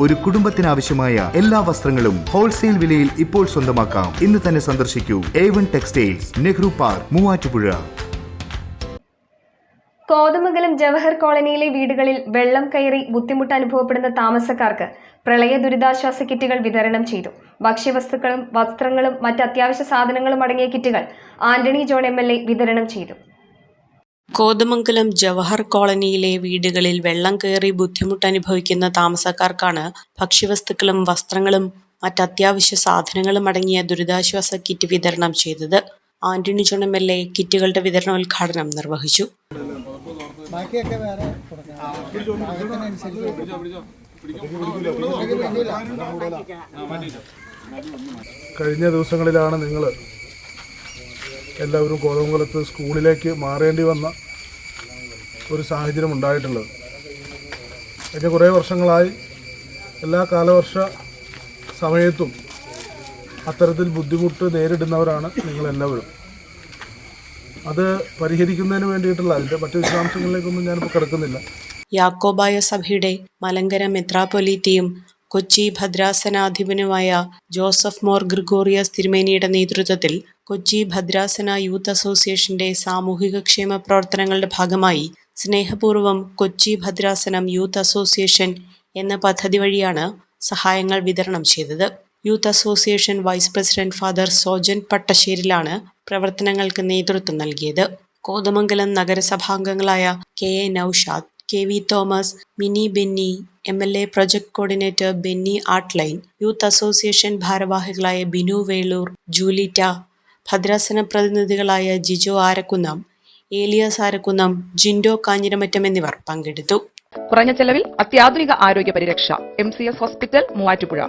ഒരു കുടുംബത്തിനാവശ്യമായ എല്ലാ വസ്ത്രങ്ങളും ഹോൾസെയിൽ വിലയിൽ ഇപ്പോൾ സ്വന്തമാക്കാം. ഇന്ന് തന്നെ സന്ദർശിക്കൂ A1 textiles, Nehru park, Muvattupuzha. Kothamangalam Jawahar കോളനിയിലെ വീടുകളിൽ വെള്ളം കയറി ബുദ്ധിമുട്ട് അനുഭവപ്പെടുന്ന താമസക്കാർക്ക് പ്രളയ ദുരിതാശ്വാസ കിറ്റുകൾ വിതരണം ചെയ്തു. ഭക്ഷ്യവസ്തുക്കളും വസ്ത്രങ്ങളും മറ്റ് അത്യാവശ്യ സാധനങ്ങളും അടങ്ങിയ കിറ്റുകൾ ആന്റണി ജോൺ MLA വിതരണം ചെയ്തു. കോതമംഗലം ജവഹർ കോളനിയിലെ വീടുകളിൽ വെള്ളം കയറി ബുദ്ധിമുട്ടനുഭവിക്കുന്ന താമസക്കാർക്കാണ് ഭക്ഷ്യവസ്തുക്കളും വസ്ത്രങ്ങളും മറ്റ് അത്യാവശ്യ സാധനങ്ങളും അടങ്ങിയ ദുരിതാശ്വാസ കിറ്റ് വിതരണം ചെയ്തത്. ആന്റണി ജോൺ MLA കിറ്റുകളുടെ വിതരണോദ്ഘാടനം നിർവഹിച്ചു. കഴിഞ്ഞ ദിവസങ്ങളിലാണ് നിങ്ങൾ എല്ലാവരും കോതമംഗലത്ത് സ്കൂളിലേക്ക് മാറേണ്ടി വന്ന ഒരു സാഹചര്യം ഉണ്ടായിട്ടുള്ളത്. കഴിഞ്ഞ കുറേ വർഷങ്ങളായി എല്ലാ കാലവർഷ സമയത്തും അത്തരത്തിൽ ബുദ്ധിമുട്ട് നേരിടുന്നവരാണ് നിങ്ങളെല്ലാവരും. അത് പരിഹരിക്കുന്നതിന് വേണ്ടിയിട്ടുള്ള അതിൻ്റെ മറ്റു വിശദാംശങ്ങളിലേക്കൊന്നും ഞാനിപ്പോൾ കിടക്കുന്നില്ല. യാക്കോബായ സഭയുടെ മലങ്കര മെത്രാപ്പൊലീത്തയും കൊച്ചി ഭദ്രാസനാധിപനുമായ ജോസഫ് മോർ ഗ്രിഗോറിയസ് തിരുമേനിയുടെ നേതൃത്വത്തിൽ കൊച്ചി ഭദ്രാസന യൂത്ത് അസോസിയേഷന്റെ സാമൂഹികക്ഷേമ പ്രവർത്തനങ്ങളുടെ ഭാഗമായി സ്നേഹപൂർവ്വം കൊച്ചി ഭദ്രാസനം യൂത്ത് അസോസിയേഷൻ എന്ന പദ്ധതി വഴിയാണ് സഹായങ്ങൾ വിതരണം ചെയ്തത്. Youth association vice president father Sojan പട്ടശ്ശേരിലാണ് പ്രവർത്തനങ്ങൾക്ക് നേതൃത്വം നൽകിയത്. കോതമംഗലം നഗരസഭാംഗങ്ങളായ KA Noushad, KV Thomas, Mini Benny, MLA project coordinator Benny ആട്ട്ലൈൻ, യൂത്ത് അസോസിയേഷൻ ഭാരവാഹികളായ ബിനു വേളൂർ, ജൂലിറ്റ, ഭദ്രാസന പ്രതിനിധികളായ ജിജോ ആരക്കുന്നം, ഏലിയാസ് ആരക്കുന്നം, ജിൻഡോ കാഞ്ഞിരമറ്റം എന്നിവർ പങ്കെടുത്തു. കുറഞ്ഞ ചെലവിൽ അത്യാധുനിക ആരോഗ്യ പരിരക്ഷ MCS ഹോസ്പിറ്റൽ, മൂവാറ്റുപുഴ.